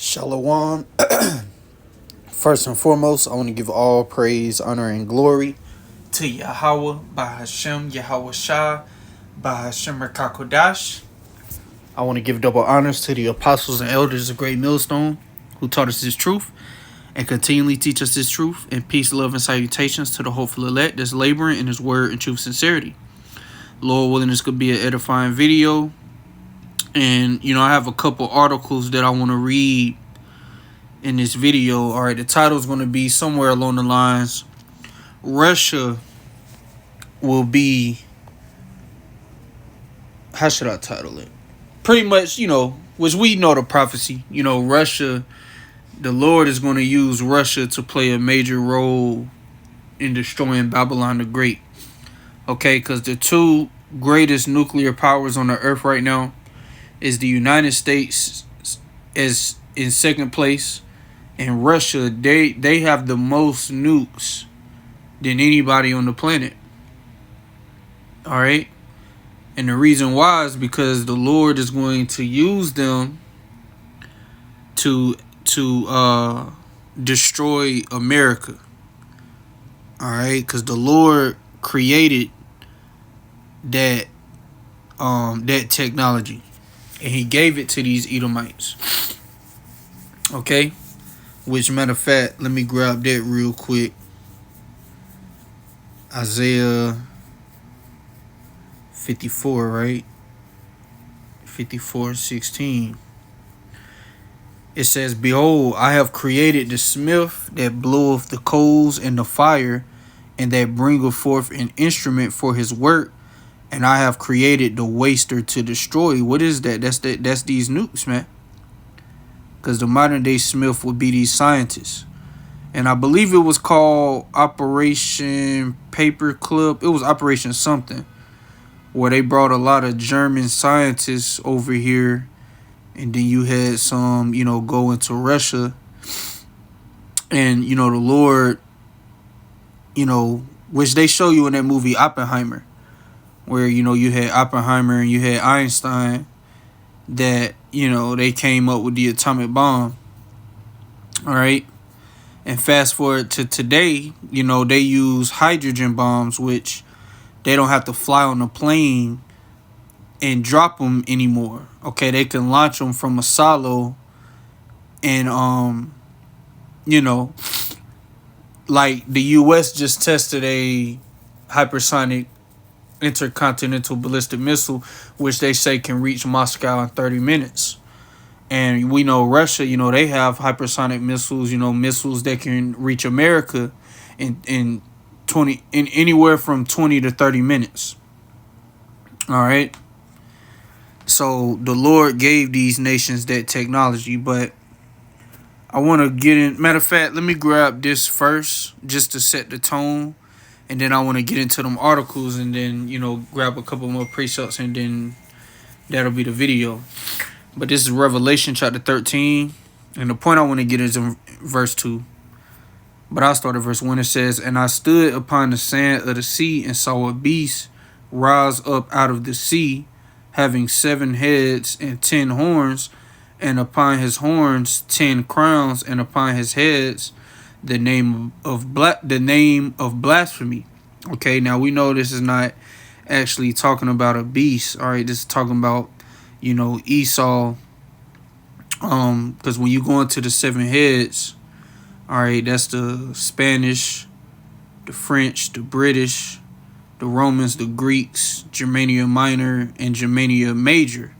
Shalom. First and foremost, I want to give all praise, honor, and glory to Yahweh, Bahashem, Yahweh Shah, Bahashem Rakakodash. I want to give double honors to the apostles and elders of Great Millstone who taught us this truth and continually teach us this truth. And peace, love, and salutations to the hopeful elect that's laboring in his word and truth sincerity. Lord willing, this could be an edifying video. And, I have a couple articles that I want to read in this video. All right, the title is going to be somewhere along the lines, Russia will be, how should I title it? Pretty much, which we know the prophecy, Russia, the Lord is going to use Russia to play a major role in destroying Babylon the Great. Okay, because the two greatest nuclear powers on the earth right now is the United States is in second place, and Russia, they have the most nukes than anybody on the planet. All right? And the reason why is because the Lord is going to use them to destroy America. All right? Because the Lord created that technology, and he gave it to these Edomites. Okay? Which, matter of fact, let me grab that real quick. Isaiah 54, right? 54:16. It says, "Behold, I have created the smith that bloweth the coals and the fire, and that bringeth forth an instrument for his work. And I have created the waster to destroy." What is that? That's these nukes, man. Because the modern day smith would be these scientists. And I believe it was called Operation Paperclip. It was Operation something, where they brought a lot of German scientists over here. And then you had some, go into Russia. And, the Lord, which they show you in that movie Oppenheimer, where, you had Oppenheimer and you had Einstein, that, they came up with the atomic bomb. All right. And fast forward to today, they use hydrogen bombs, which they don't have to fly on a plane and drop them anymore. Okay. They can launch them from a silo, and, like the U.S. just tested a hypersonic intercontinental ballistic missile, which they say can reach Moscow in 30 minutes. And we know Russia, they have hypersonic missiles, missiles that can reach America in anywhere from 20 to 30 minutes. All right. So the Lord gave these nations that technology, but I want to get in. Matter of fact, let me grab this first just to set the tone. And then I want to get into them articles, and then, grab a couple more precepts, and then that'll be the video. But this is Revelation chapter 13. And the point I want to get is in verse 2. But I'll start at verse 1. It says, "And I stood upon the sand of the sea, and saw a beast rise up out of the sea, having 7 heads and 10 horns, and upon his horns 10 crowns, and upon his heads the name of blasphemy." Okay, now we know this is not actually talking about a beast. All right, this is talking about, Esau. Because when you go into the 7 heads, all right, that's the Spanish, the French, the British, the Romans, the Greeks, Germania Minor, and Germania Major.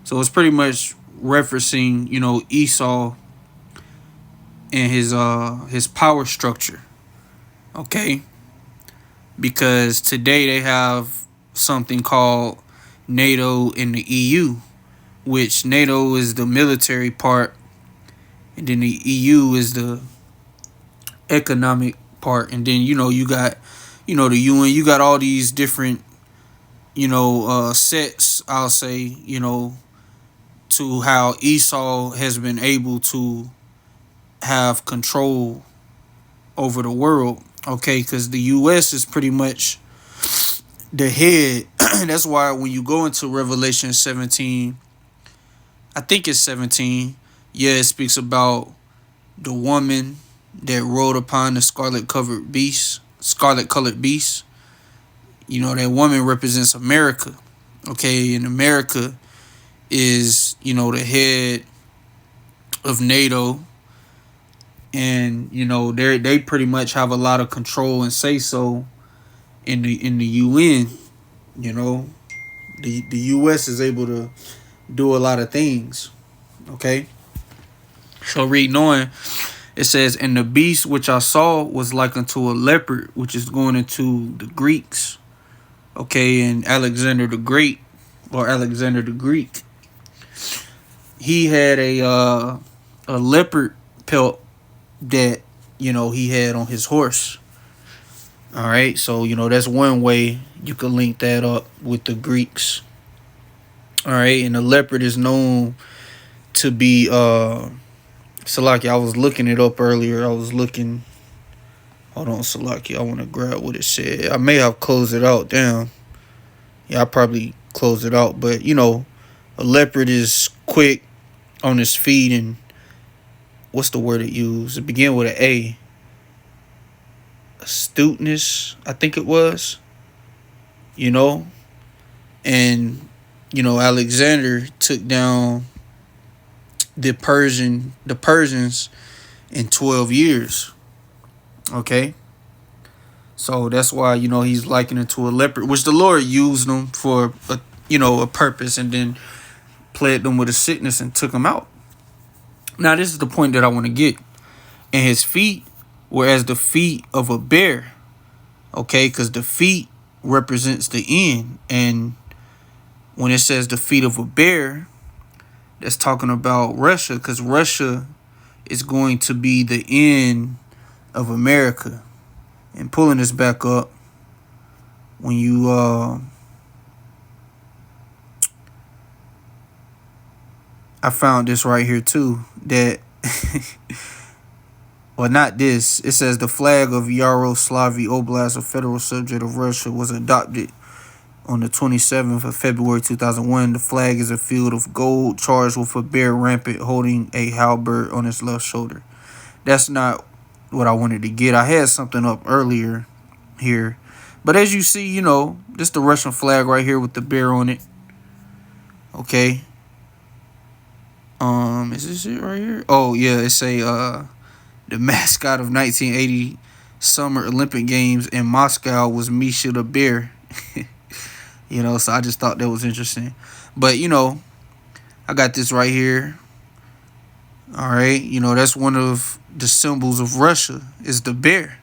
So it's pretty much referencing, Esau and his power structure. Okay? Because today they have something called NATO and the EU, which NATO is the military part, and then the EU is the economic part. And then, you got, the UN, you got all these different, sets, I'll say, to how Esau has been able to have control over the world. Okay, because the U.S. is pretty much the head. That's why when you go into Revelation 17, I think it's 17, Yeah, it speaks about the woman that rode upon the scarlet colored beast. You know, that woman represents America. Okay, and America is, you know, the head of NATO, and you know they pretty much have a lot of control and say so in the UN. You know, the US is able to do a lot of things. Okay, so reading on, it says, "And the beast which I saw was like unto a leopard," which is going into the Greeks. Okay, and Alexander the Great, or Alexander the Greek, he had a leopard pelt that, you know, he had on his horse. All right, so you know that's one way you could link that up with the Greeks. All right, and the leopard is known to be Salaki. I was looking it up earlier. I was looking. Hold on, Salaki. I want to grab what it said. I may have closed it out. Damn. Yeah, I probably closed it out. But you know, a leopard is quick on his feet, and what's the word it used? It began with an A. Astuteness, I think it was. You know, and you know Alexander took down the Persians in 12 years. Okay, so that's why, you know, he's likened it to a leopard, which the Lord used them for a purpose, and then plagued them with a sickness and took them out. Now this is the point that I want to get. And his feet were as the feet of a bear. Okay, because the feet represents the end, and when it says the feet of a bear, that's talking about Russia, because Russia is going to be the end of America. And pulling this back up, when you I found this right here too, that well, not this. It says the flag of Yaroslavy Oblast, a federal subject of Russia, was adopted on the 27th of February 2001. The flag is a field of gold charged with a bear rampant holding a halberd on its left shoulder. That's not what I wanted to get. I had something up earlier here. But as you see, you know, this is the Russian flag right here with the bear on it. Okay. Is this it right here? Oh yeah, it's the mascot of 1980 Summer Olympic Games in Moscow was Misha the bear. You know, so I just thought that was interesting. But you know, I got this right here. All right, you know, that's one of the symbols of Russia is the bear.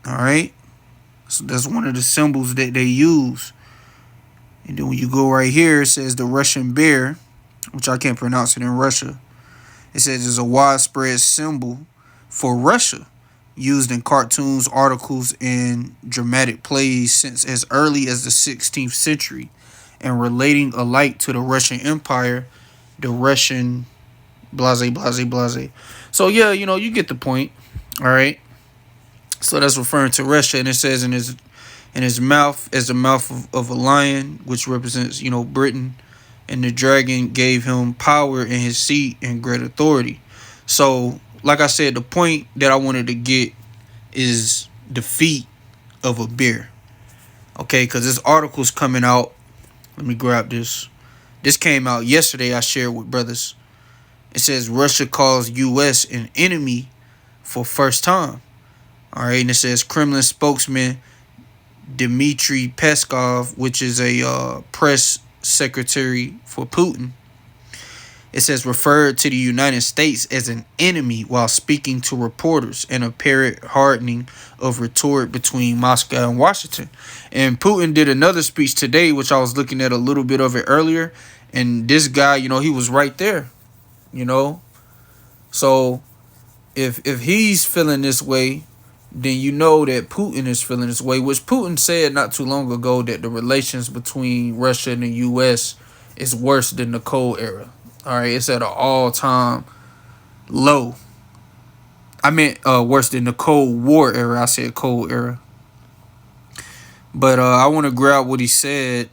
All right, so that's one of the symbols that they use. And then when you go right here, it says the Russian bear, which I can't pronounce it in Russia. It says it's a widespread symbol for Russia, used in cartoons, articles, and dramatic plays since as early as the 16th century, and relating alike to the Russian Empire, the Russian blase, blase, blase. So yeah, you know, you get the point. All right. So that's referring to Russia, and it says in his mouth as the mouth of a lion, which represents, you know, Britain, and the dragon gave him power in his seat and great authority. So, like I said, the point that I wanted to get is the feet of a bear. Okay, because this article's coming out. Let me grab this. This came out yesterday. I shared with brothers. It says Russia calls U.S. an enemy for first time. All right, and it says Kremlin spokesman Dmitry Peskov, which is a press secretary for Putin. It says referred to the United States as an enemy while speaking to reporters, an apparent hardening of rhetoric between Moscow and Washington. And Putin did another speech today, which I was looking at a little bit of it earlier. And this guy, you know, he was right there, you know. So if he's feeling this way, then you know that Putin is feeling this way, which Putin said not too long ago that the relations between Russia and the U.S. is worse than the Cold Era. All right, it's at an all-time low. I meant worse than the Cold War era. I said Cold Era. But I want to grab what he said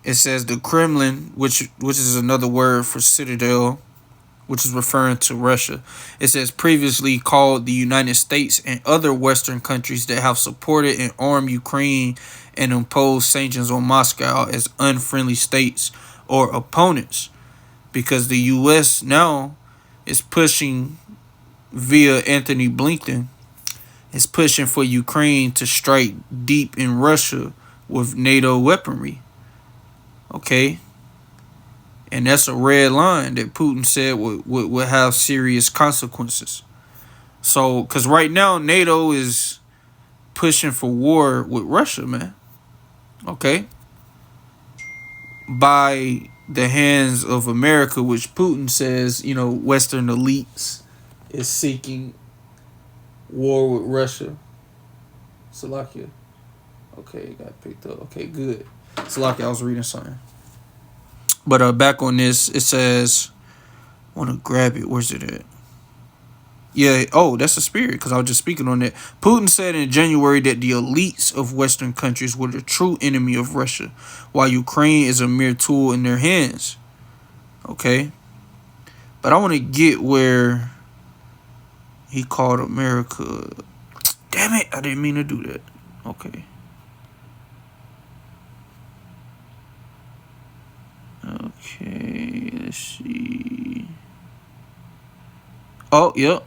It says the Kremlin, which is another word for citadel, which is referring to Russia. It says previously called the United States and other Western countries that have supported and armed Ukraine and imposed sanctions on Moscow as unfriendly states or opponents, because the U.S. now is pushing via Anthony Blinken, is pushing for Ukraine to strike deep in Russia with NATO weaponry. Okay? And that's a red line that Putin said would have serious consequences. So, because right now, NATO is pushing for war with Russia, man. Okay? By the hands of America, which Putin says, Western elites is seeking war with Russia. Slovakia. Okay, it got picked up. Okay, good. Slovakia, I was reading something. But back on this, it says, I want to grab it. Where's it at? Yeah, that's a spirit, because I was just speaking on that. Putin said in January that the elites of Western countries were the true enemy of Russia, while Ukraine is a mere tool in their hands. Okay? But I want to get where he called America. Damn it, I didn't mean to do that. Okay. Okay, let's see. Oh, yep.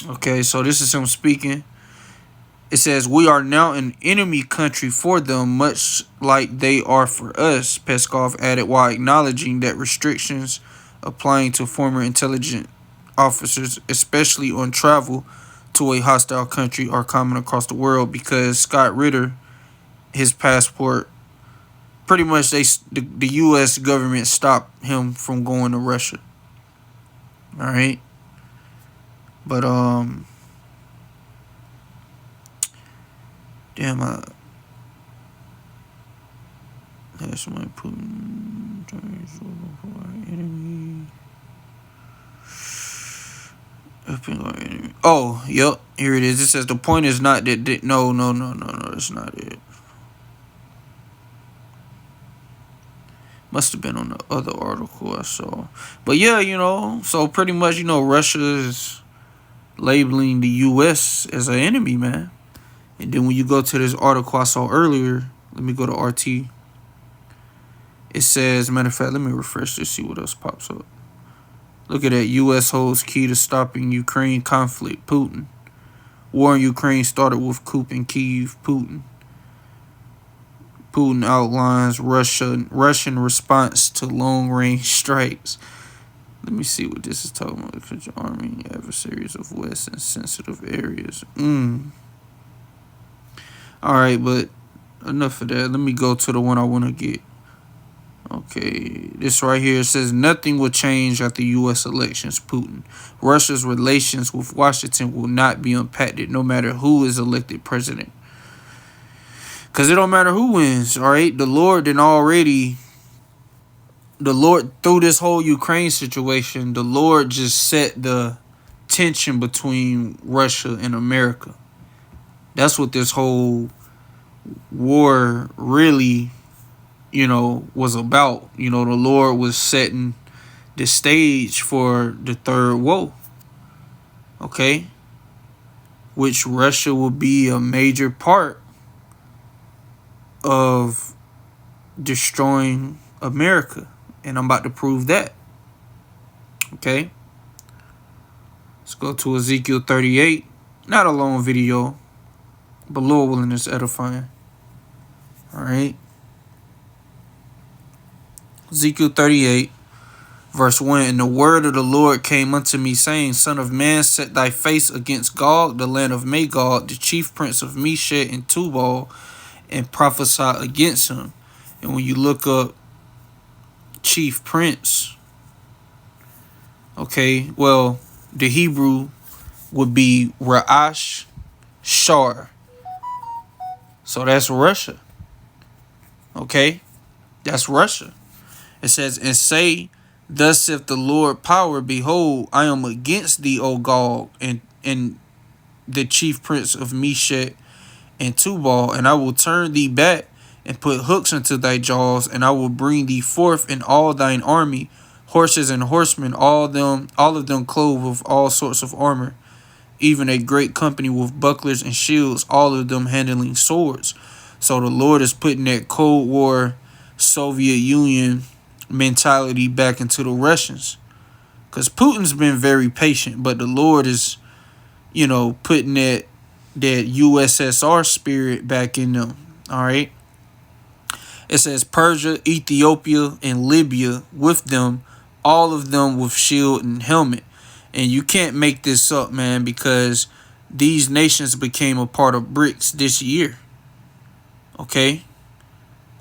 Okay, so this is him speaking. It says, we are now an enemy country for them, much like they are for us, Peskov added, while acknowledging that restrictions applying to former intelligence officers, especially on travel to a hostile country, are common across the world, because Scott Ritter, his passport, pretty much the U.S. government stopped him from going to Russia. All right. But, damn, that's my Putin enemy. Oh, yep, here it is. It says the point is not that, no, that's not it. Must have been on the other article I saw. But yeah, so pretty much, Russia is labeling the U.S. as an enemy, man. And then when you go to this article I saw earlier, let me go to RT. It says, matter of fact, let me refresh this, see what else pops up. Look at that. U.S. holds key to stopping Ukraine conflict. Putin. War in Ukraine started with coup in Kyiv. Putin outlines Russian response to long-range strikes. Let me see what this is talking about. The army adversaries of West in sensitive areas. All right, but enough of that. Let me go to the one I want to get. Okay, this right here says nothing will change after U.S. elections. Putin. Russia's relations with Washington will not be impacted no matter who is elected president. Because it don't matter who wins, all right? The Lord, through this whole Ukraine situation, the Lord just set the tension between Russia and America. That's what this whole war really, was about. The Lord was setting the stage for the third woe. Okay? Which Russia will be a major part of destroying America. And I'm about to prove that. Okay? Let's go to Ezekiel 38. Not a long video, but Lord willing, it's edifying. Alright? Ezekiel 38, verse 1. And the word of the Lord came unto me, saying, Son of man, set thy face against Gog, the land of Magog, the chief prince of Meshech and Tubal, and prophesy against him. And when you look up chief prince, okay, well, the Hebrew would be Ra'ash Shar. So that's Russia. Okay? That's Russia. It says, and say, thus saith the Lord power, behold, I am against thee, O Gog, and the chief prince of Meshech and Tubal, and I will turn thee back and put hooks into thy jaws, and I will bring thee forth in all thine army, horses and horsemen, all of them clothed with all sorts of armor, even a great company with bucklers and shields, all of them handling swords. So the Lord is putting that Cold War Soviet Union mentality back into the Russians. Because Putin's been very patient, but the Lord is, putting that USSR spirit back in them. All right. It says Persia, Ethiopia, and Libya with them, all of them with shield and helmet. And you can't make this up, man, because these nations became a part of BRICS this year. Okay?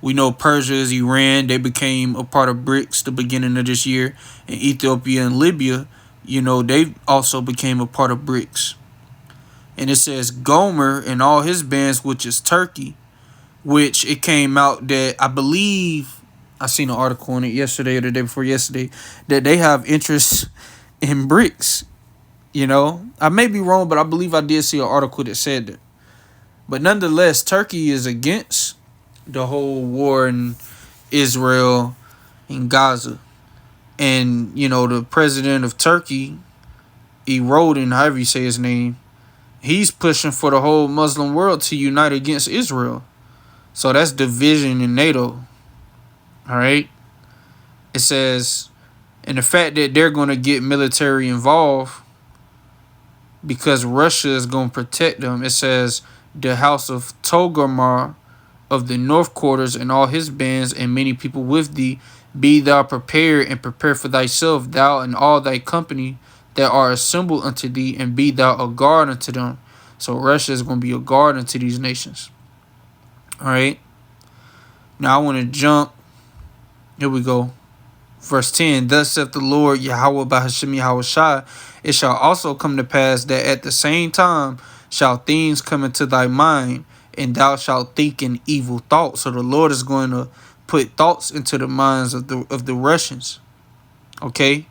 We know Persia is Iran. They became a part of BRICS the beginning of this year. And Ethiopia and Libya, they also became a part of BRICS. And it says Gomer and all his bands, which is Turkey, which it came out that I believe, I seen an article on it yesterday or the day before yesterday, that they have interest in BRICS. I may be wrong, but I believe I did see an article that said that. But nonetheless, Turkey is against the whole war in Israel and Gaza. And, the president of Turkey, Erdogan, however you say his name, he's pushing for the whole Muslim world to unite against Israel. So that's division in NATO. All right. It says, and the fact that they're going to get military involved because Russia is going to protect them. It says the house of Togarmah of the north quarters and all his bands and many people with thee, be thou prepared and prepare for thyself, thou and all thy company that are assembled unto thee, and be thou a guard unto them. So Russia is going to be a guard unto these nations. All right. Now I want to jump. Here we go. Verse 10. Thus saith the Lord Yahweh Bahashim Yahweh Shai, it shall also come to pass that at the same time shall things come into thy mind, and thou shalt think an evil thought. So the Lord is going to put thoughts into the minds of the Russians. Okay?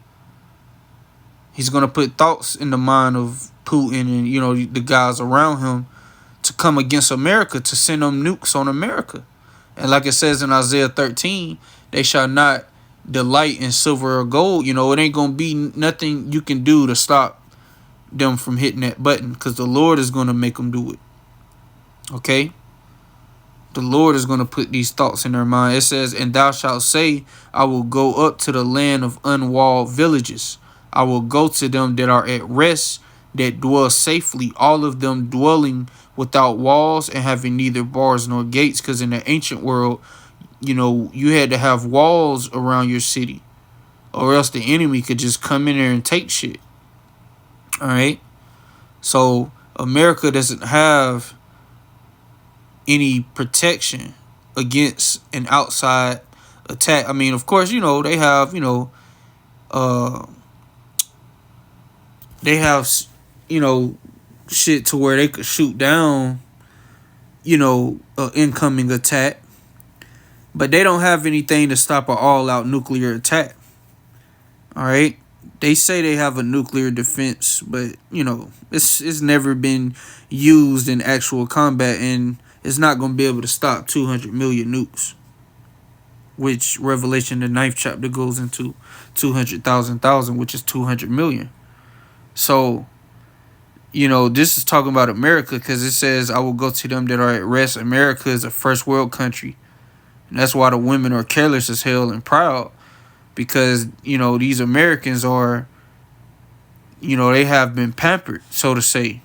He's going to put thoughts in the mind of Putin and, the guys around him to come against America, to send them nukes on America. And like it says in Isaiah 13, they shall not delight in silver or gold. It ain't going to be nothing you can do to stop them from hitting that button, because the Lord is going to make them do it. Okay? The Lord is going to put these thoughts in their mind. It says, and thou shalt say, I will go up to the land of unwalled villages. I will go to them that are at rest, that dwell safely, all of them dwelling without walls and having neither bars nor gates. Because in the ancient world, you had to have walls around your city, or else the enemy could just come in there and take shit. All right. So America doesn't have any protection against an outside attack. I mean, of course, they have, shit to where they could shoot down, an incoming attack. But they don't have anything to stop an all-out nuclear attack. All right? They say they have a nuclear defense, but, it's never been used in actual combat, and it's not going to be able to stop 200 million nukes, which Revelation, the 9th chapter, goes into 200,000, which is 200 million. So, this is talking about America, because it says, I will go to them that are at rest. America is a first world country. And that's why the women are careless as hell and proud, because, these Americans are, they have been pampered, so to say.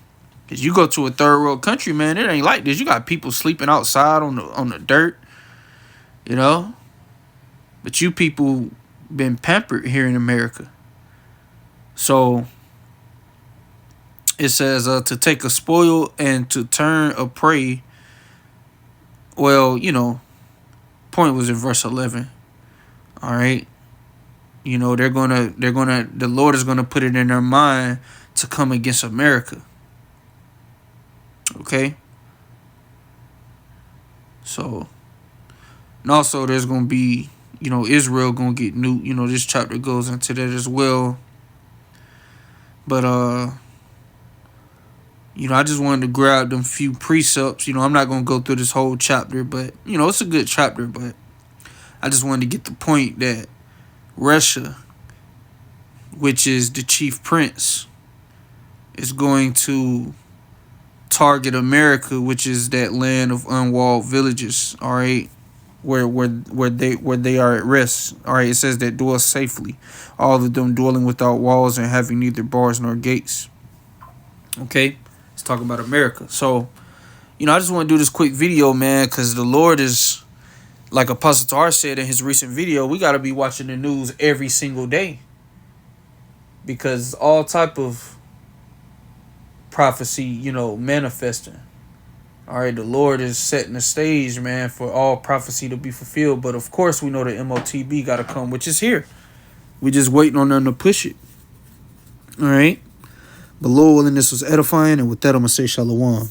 Because you go to a third world country, man, it ain't like this. You got people sleeping outside on the dirt, But you people been pampered here in America. So it says to take a spoil and to turn a prey. Well, point was in verse 11. All right. The Lord is gonna put it in their mind to come against America. Okay. So, and also there's gonna be, Israel gonna get nuked. This chapter goes into that as well. But I just wanted to grab them few precepts. I'm not going to go through this whole chapter, but, it's a good chapter, but I just wanted to get the point that Russia, which is the chief prince, is going to target America, which is that land of unwalled villages, all right, where they are at rest. All right, it says that dwell safely, all of them dwelling without walls and having neither bars nor gates. Okay, let's talk about America. So, I just want to do this quick video, man, because the Lord is, like Apostle Tar said in his recent video, we got to be watching the news every single day, because all type of prophecy, manifesting. All right, the Lord is setting the stage, man, for all prophecy to be fulfilled. But of course, we know the MOTB got to come, which is here. We just waiting on them to push it. All right. But Lord willing, this was edifying. And with that, I'm going to say shalom.